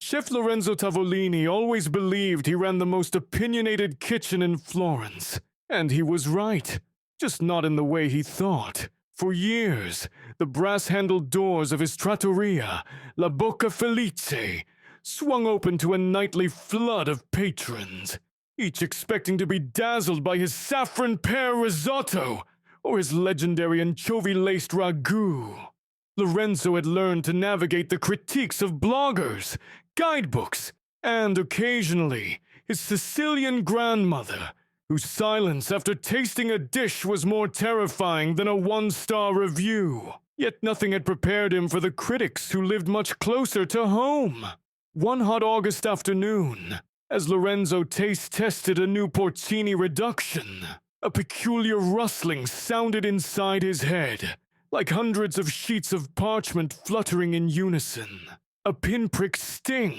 Chef Lorenzo Tavolini always believed he ran the most opinionated kitchen in Florence. And he was right, just not in the way he thought. For years, the brass-handled doors of his trattoria, La Bocca Felice, swung open to a nightly flood of patrons, each expecting to be dazzled by his saffron pear risotto or his legendary anchovy-laced ragu. Lorenzo had learned to navigate the critiques of bloggers, guidebooks, and occasionally his Sicilian grandmother, whose silence after tasting a dish was more terrifying than a one-star review. Yet nothing had prepared him for the critics who lived much closer to home. One hot August afternoon, as Lorenzo taste-tested a new porcini reduction, a peculiar rustling sounded inside his head, like hundreds of sheets of parchment fluttering in unison. A pinprick sting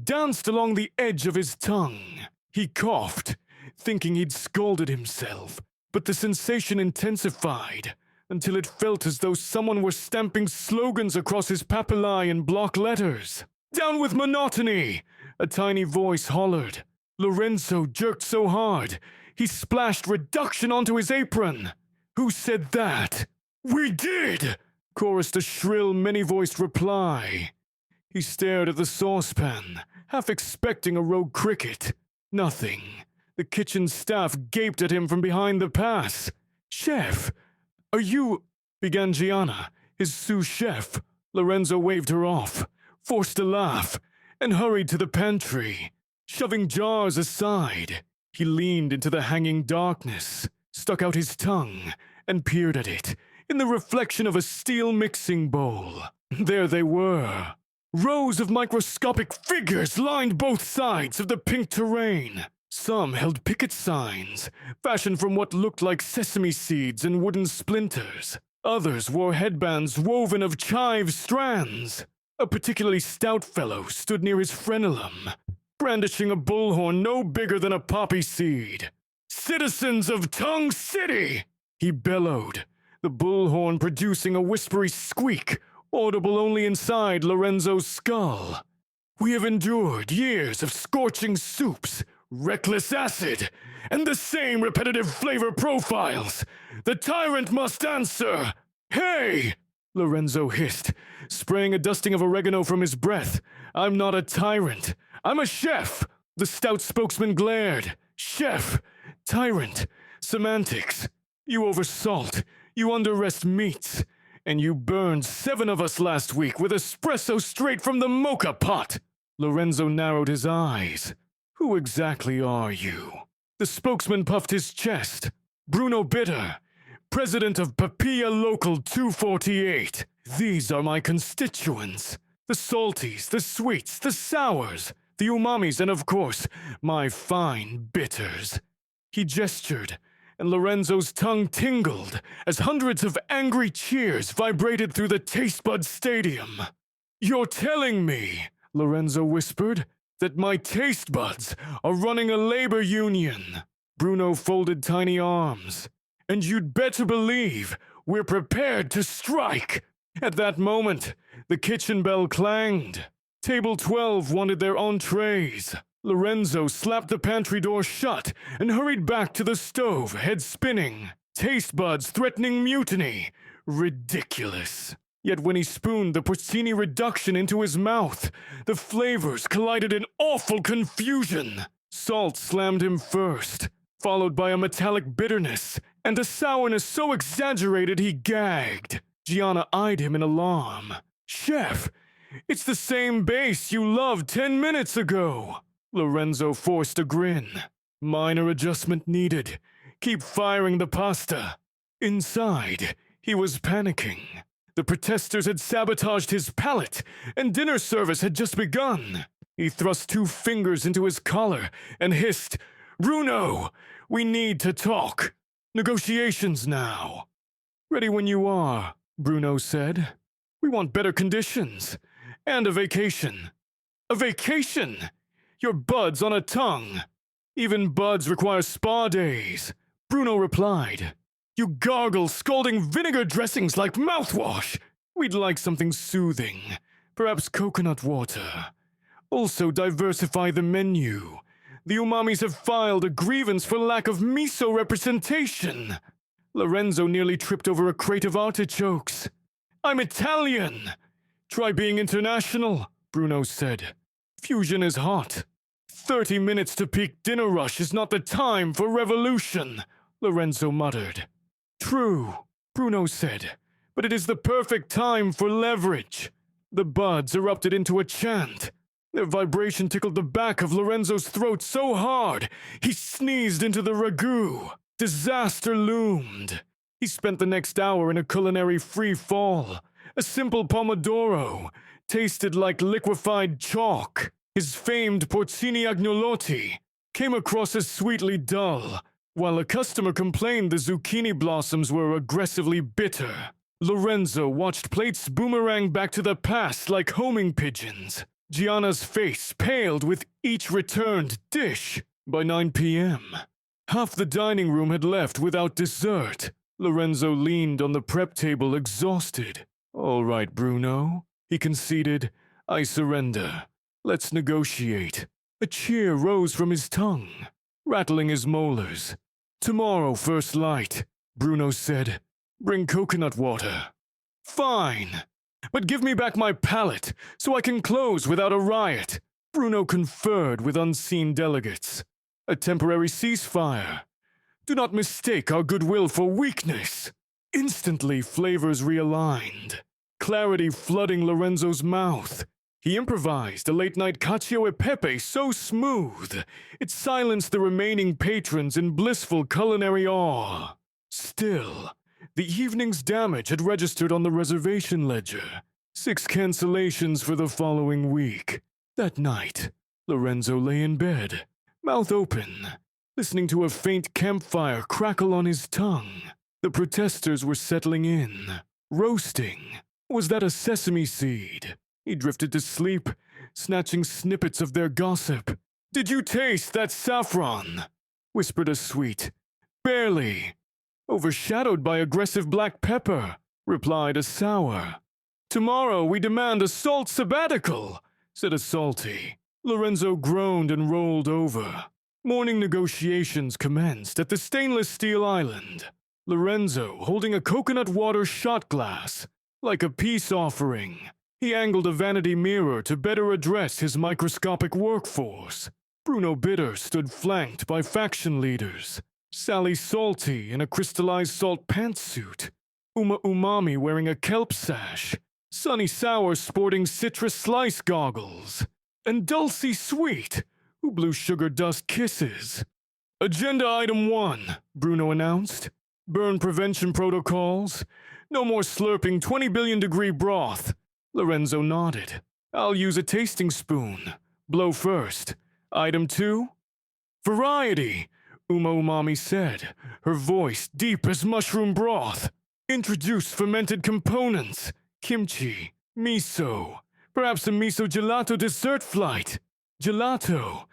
danced along the edge of his tongue. He coughed, thinking he'd scalded himself, but the sensation intensified until it felt as though someone were stamping slogans across his papillae in block letters. "Down with monotony!" a tiny voice hollered. Lorenzo jerked so hard, he splashed reduction onto his apron. "Who said that?" "We did!" chorused a shrill, many-voiced reply. He stared at the saucepan, half expecting a rogue cricket. Nothing. The kitchen staff gaped at him from behind the pass. "Chef, are you—" began Gianna, his sous chef. Lorenzo waved her off, forced a laugh, and hurried to the pantry. Shoving jars aside, he leaned into the hanging darkness, stuck out his tongue, and peered at it in the reflection of a steel mixing bowl. There they were. Rows of microscopic figures lined both sides of the pink terrain. Some held picket signs, fashioned from what looked like sesame seeds and wooden splinters. Others wore headbands woven of chive strands. A particularly stout fellow stood near his frenulum, brandishing a bullhorn no bigger than a poppy seed. "Citizens of Tongue City!" he bellowed, the bullhorn producing a whispery squeak, audible only inside Lorenzo's skull. "We have endured years of scorching soups, reckless acid, and the same repetitive flavor profiles. The tyrant must answer." "Hey!" Lorenzo hissed, spraying a dusting of oregano from his breath. "I'm not a tyrant. I'm a chef." The stout spokesman glared. "Chef, tyrant, semantics. You oversalt, you underrest meats, and you burned 7 of us last week with espresso straight from the mocha pot." Lorenzo narrowed his eyes. "Who exactly are you?" The spokesman puffed his chest. "Bruno Bitter, president of Papilla Local 248. These are my constituents. The salties, the sweets, the sours, the umamis, and of course, my fine bitters." He gestured, and Lorenzo's tongue tingled as hundreds of angry cheers vibrated through the taste bud stadium. "You're telling me," Lorenzo whispered, "that my taste buds are running a labor union." Bruno folded tiny arms. "And you'd better believe we're prepared to strike." At that moment, the kitchen bell clanged. Table 12 wanted their entrees. Lorenzo slapped the pantry door shut and hurried back to the stove, head spinning, taste buds threatening mutiny. Ridiculous. Yet when he spooned the porcini reduction into his mouth, the flavors collided in awful confusion. Salt slammed him first, followed by a metallic bitterness and a sourness so exaggerated he gagged. Gianna eyed him in alarm. "Chef, it's the same base you loved 10 minutes ago." Lorenzo forced a grin. "Minor adjustment needed. Keep firing the pasta." Inside, he was panicking. The protesters had sabotaged his palate, and dinner service had just begun. He thrust 2 fingers into his collar and hissed, "Bruno, we need to talk. Negotiations now." "Ready when you are," Bruno said. "We want better conditions. And a vacation." "A vacation? Your buds on a tongue." "Even buds require spa days," Bruno replied. "You gargle scalding vinegar dressings like mouthwash. We'd like something soothing. Perhaps coconut water. Also diversify the menu. The umamis have filed a grievance for lack of miso representation. Lorenzo nearly tripped over a crate of artichokes. I'm Italian! Try being international, Bruno said. Fusion is hot. 30 minutes to peak dinner rush is not the time for revolution, Lorenzo muttered. True, Bruno said, but it is the perfect time for leverage. The buds erupted into a chant. Their vibration tickled the back of Lorenzo's throat so hard, he sneezed into the ragu. Disaster loomed. He spent the next hour in a culinary free fall. A simple pomodoro tasted like liquefied chalk. His famed porcini agnolotti came across as sweetly dull, while a customer complained the zucchini blossoms were aggressively bitter. Lorenzo watched plates boomerang back to the past like homing pigeons. Gianna's face paled with each returned dish. By 9 p.m., half the dining room had left without dessert. Lorenzo leaned on the prep table exhausted. All right, Bruno, he conceded. I surrender. Let's negotiate. A cheer rose from his tongue, rattling his molars. Tomorrow, first light, Bruno said. Bring coconut water. Fine, but give me back my palate so I can close without a riot. Bruno conferred with unseen delegates. A temporary ceasefire. Do not mistake our goodwill for weakness. Instantly, flavors realigned. Clarity flooding Lorenzo's mouth. He improvised a late-night cacio e pepe so smooth, it silenced the remaining patrons in blissful culinary awe. Still, the evening's damage had registered on the reservation ledger. 6 cancellations for the following week. That night, Lorenzo lay in bed, mouth open, listening to a faint campfire crackle on his tongue. The protesters were settling in, roasting. Was that a sesame seed? He drifted to sleep, snatching snippets of their gossip. Did you taste that saffron? Whispered a sweet. Barely. Overshadowed by aggressive black pepper, replied a sour. Tomorrow we demand a salt sabbatical, said a salty. Lorenzo groaned and rolled over. Morning negotiations commenced at the stainless steel island. Lorenzo holding a coconut water shot glass, like a peace offering. He angled a vanity mirror to better address his microscopic workforce. Bruno Bitter stood flanked by faction leaders. Sally Salty in a crystallized salt pantsuit. Uma Umami wearing a kelp sash. Sunny Sour sporting citrus slice goggles. And Dulcie Sweet, who blew sugar dust kisses. Agenda item 1, Bruno announced. Burn prevention protocols. No more slurping 20 billion degree broth. Lorenzo nodded. I'll use a tasting spoon. Blow first. Item 2? Variety, Uma Umami said, her voice deep as mushroom broth. Introduce fermented components. Kimchi, miso. Perhaps a miso gelato dessert flight. Gelato.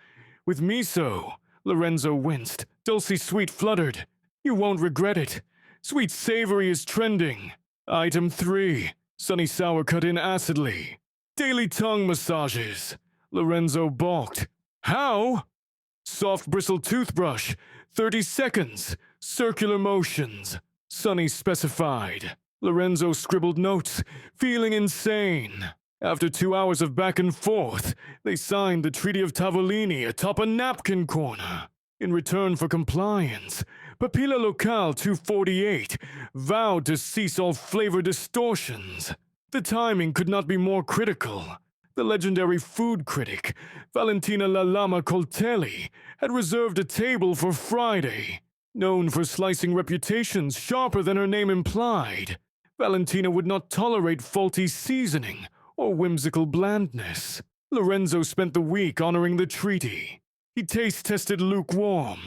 With miso. Lorenzo winced. Dulcie Sweet fluttered. You won't regret it. Sweet savory is trending. Item 3. Sunny Sour cut in acidly. Daily tongue massages. Lorenzo balked. How? Soft bristled toothbrush. 30 seconds. Circular motions. Sunny specified. Lorenzo scribbled notes, feeling insane. After 2 hours of back and forth, they signed the Treaty of Tavolini atop a napkin corner. In return for compliance, Papilla Locale 248 vowed to cease all flavor distortions. The timing could not be more critical. The legendary food critic, Valentina La Lama Coltelli, had reserved a table for Friday. Known for slicing reputations sharper than her name implied, Valentina would not tolerate faulty seasoning or whimsical blandness. Lorenzo spent the week honoring the treaty. He taste-tested lukewarm,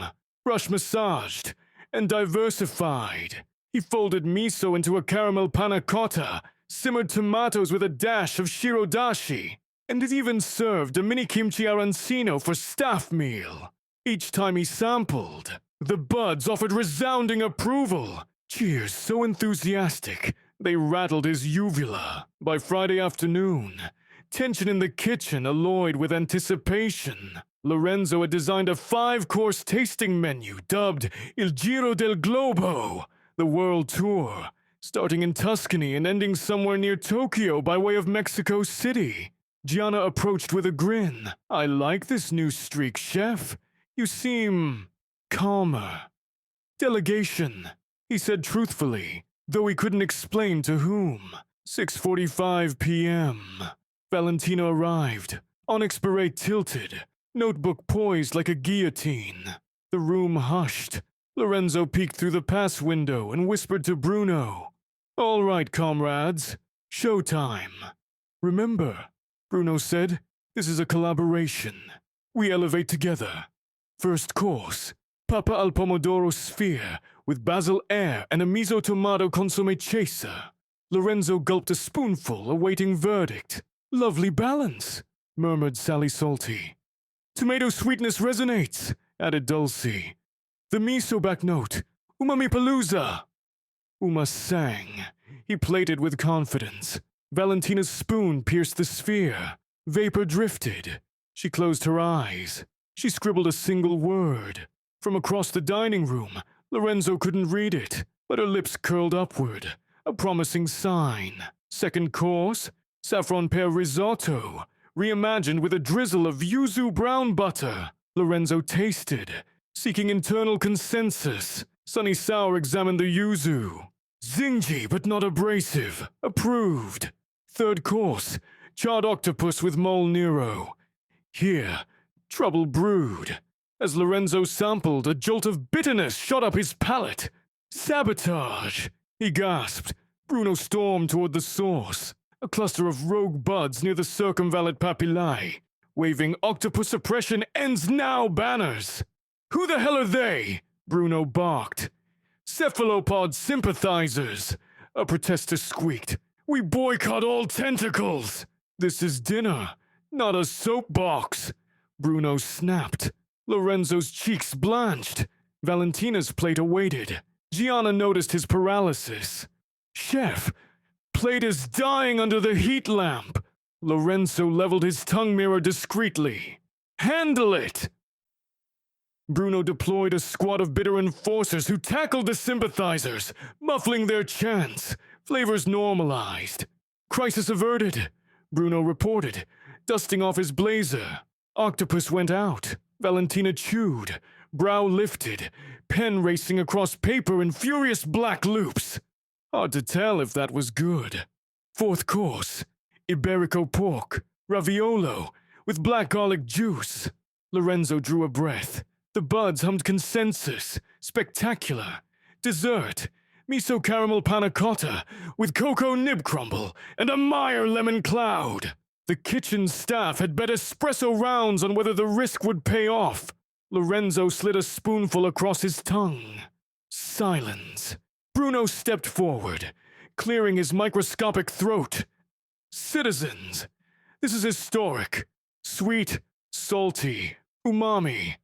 brush-massaged, and diversified. He folded miso into a caramel panna cotta, simmered tomatoes with a dash of shirodashi, and it even served a mini kimchi arancino for staff meal. Each time he sampled, the buds offered resounding approval. Cheers so enthusiastic, they rattled his uvula. By Friday afternoon, tension in the kitchen alloyed with anticipation. Lorenzo had designed a 5-course tasting menu dubbed Il Giro del Globo, the world tour, starting in Tuscany and ending somewhere near Tokyo by way of Mexico City. Gianna approached with a grin. "I like this new streak, chef. You seem calmer." "Delegation," he said truthfully, though he couldn't explain to whom. 6:45 p.m. Valentina arrived, onyx beret tilted, notebook poised like a guillotine. The room hushed. Lorenzo peeked through the pass window and whispered to Bruno, "All right, comrades, showtime." "Remember," Bruno said, "this is a collaboration. We elevate together. First course, papa al pomodoro sphere with basil air and a miso tomato consomme chaser." Lorenzo gulped a spoonful, awaiting verdict. "Lovely balance," murmured Sally Salty. "Tomato sweetness resonates," added Dulcie. "The miso back note, umami palooza." Uma sang. He plated with confidence. Valentina's spoon pierced the sphere. Vapor drifted. She closed her eyes. She scribbled a single word. From across the dining room, Lorenzo couldn't read it, but her lips curled upward, a promising sign. Second course, saffron pear risotto, reimagined with a drizzle of yuzu brown butter. Lorenzo tasted, seeking internal consensus. Sunny Sour examined the yuzu. "Zingy but not abrasive. Approved." Third course, charred octopus with mole Nero. Here, trouble brewed. As Lorenzo sampled, a jolt of bitterness shot up his palate. "Sabotage!" he gasped. Bruno stormed toward the source, a cluster of rogue buds near the circumvallate papillae, waving octopus suppression ends now banners. "Who the hell are they?" Bruno barked. "Cephalopod sympathizers," a protester squeaked. "We boycott all tentacles." "This is dinner, not a soapbox," Bruno snapped. Lorenzo's cheeks blanched. Valentina's plate awaited. Gianna noticed his paralysis. "Chef, plate is dying under the heat lamp." Lorenzo leveled his tongue mirror discreetly. "Handle it!" Bruno deployed a squad of bitter enforcers who tackled the sympathizers, muffling their chants. Flavors normalized. "Crisis averted," Bruno reported, dusting off his blazer. Octopus went out. Valentina chewed, brow lifted, pen racing across paper in furious black loops. Hard to tell if that was good. Fourth course, Iberico pork, raviolo, with black garlic juice. Lorenzo drew a breath. The buds hummed consensus. Spectacular. Dessert, miso caramel panna cotta, with cocoa nib crumble and a Meyer lemon cloud. The kitchen staff had bet espresso rounds on whether the risk would pay off. Lorenzo slid a spoonful across his tongue. Silence. Bruno stepped forward, clearing his microscopic throat. "Citizens, this is historic. Sweet, salty, umami,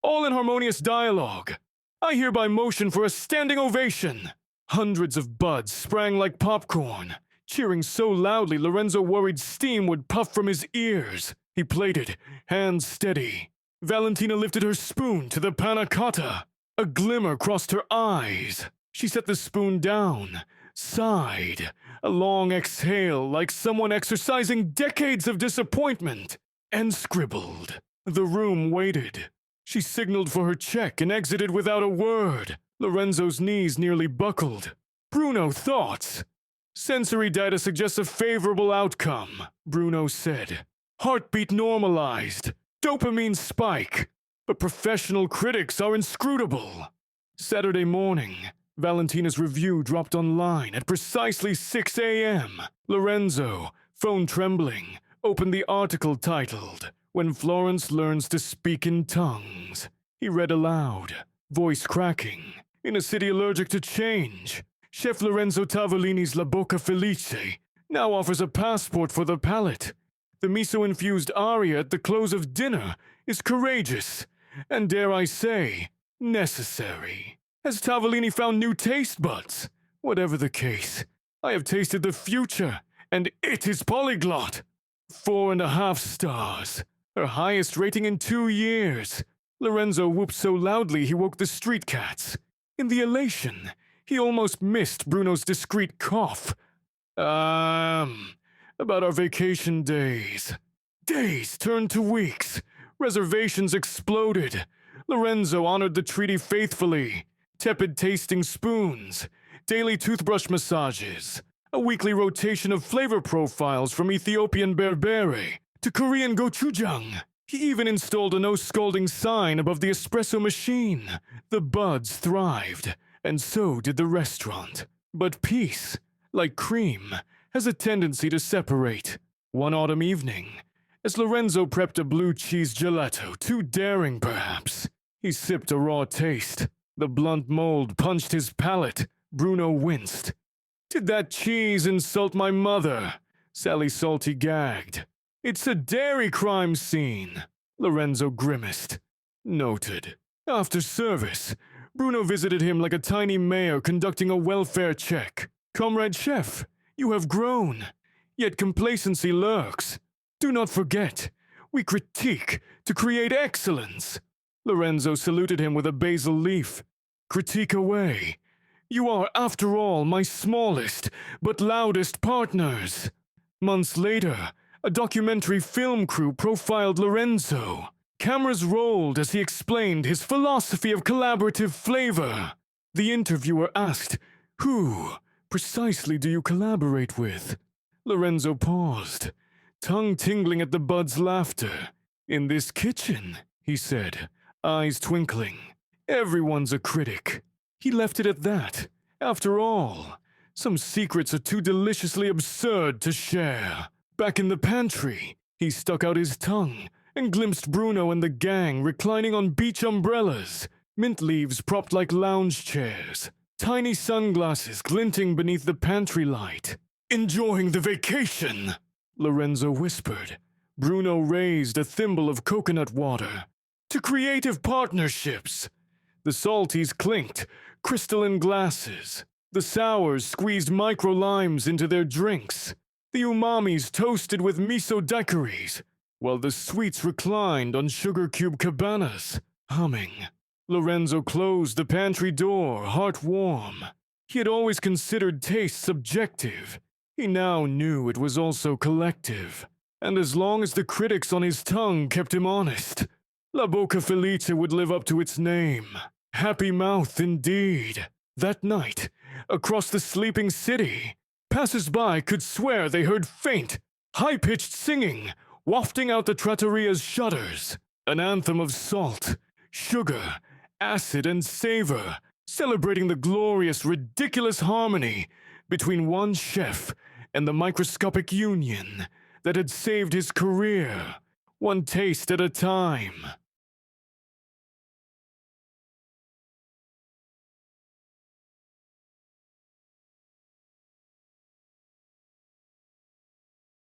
all in harmonious dialogue. I hereby motion for a standing ovation." Hundreds of buds sprang like popcorn, cheering so loudly Lorenzo worried steam would puff from his ears. He plated, hands steady. Valentina lifted her spoon to the panna cotta. A glimmer crossed her eyes. She set the spoon down, sighed, a long exhale like someone exercising decades of disappointment, and scribbled. The room waited. She signaled for her check and exited without a word. Lorenzo's knees nearly buckled. "Bruno, thoughts?" "Sensory data suggests a favorable outcome," Bruno said. "Heartbeat normalized. Dopamine spike. But professional critics are inscrutable." Saturday morning, Valentina's review dropped online at precisely 6 a.m. Lorenzo, phone trembling, opened the article titled, "When Florence Learns to Speak in Tongues." He read aloud, voice cracking. "In a city allergic to change, Chef Lorenzo Tavolini's La Bocca Felice now offers a passport for the palate. The miso-infused aria at the close of dinner is courageous, and dare I say, necessary. Has Tavolini found new taste buds? Whatever the case, I have tasted the future, and it is polyglot. 4.5 stars, her highest rating in 2 years. Lorenzo whooped so loudly he woke the street cats. In the elation, he almost missed Bruno's discreet cough. About our vacation days. Days turned to weeks. Reservations exploded. Lorenzo honored the treaty faithfully. Tepid tasting spoons, daily toothbrush massages, a weekly rotation of flavor profiles from Ethiopian berbere to Korean gochujang. He even installed a no-scalding sign above the espresso machine. The buds thrived, and so did the restaurant. But peace, like cream, has a tendency to separate. One autumn evening, as Lorenzo prepped a blue cheese gelato, too daring perhaps, he sipped a raw taste. The blunt mold punched his palate. Bruno winced. "Did that cheese insult my mother?" Sally Salty gagged. "It's a dairy crime scene." Lorenzo grimaced. Noted. After service, Bruno visited him like a tiny mayor conducting a welfare check. "Comrade Chef, you have grown, yet complacency lurks. Do not forget, we critique to create excellence." Lorenzo saluted him with a basil leaf. "Critique away. You are, after all, my smallest but loudest partners." Months later, a documentary film crew profiled Lorenzo. Cameras rolled as he explained his philosophy of collaborative flavor. The interviewer asked, "Who precisely do you collaborate with?" Lorenzo paused, tongue tingling at the bud's laughter. "In this kitchen," he said, eyes twinkling. "Everyone's a critic." He left it at that. After all, some secrets are too deliciously absurd to share. Back in the pantry, he stuck out his tongue and glimpsed Bruno and the gang reclining on beach umbrellas, mint leaves propped like lounge chairs, tiny sunglasses glinting beneath the pantry light. "Enjoying the vacation," Lorenzo whispered. Bruno raised a thimble of coconut water. "To creative partnerships." The salties clinked, crystalline glasses. The sours squeezed micro-limes into their drinks. The umamis toasted with miso daiquiris, while the sweets reclined on sugar cube cabanas, humming. Lorenzo closed the pantry door, heart warm. He had always considered taste subjective. He now knew it was also collective. And as long as the critics on his tongue kept him honest, La Boca Felice would live up to its name. Happy mouth indeed. That night, across the sleeping city, passers-by could swear they heard faint, high-pitched singing wafting out the trattoria's shutters. An anthem of salt, sugar, acid, and savor, celebrating the glorious, ridiculous harmony between one chef and the microscopic union that had saved his career, one taste at a time.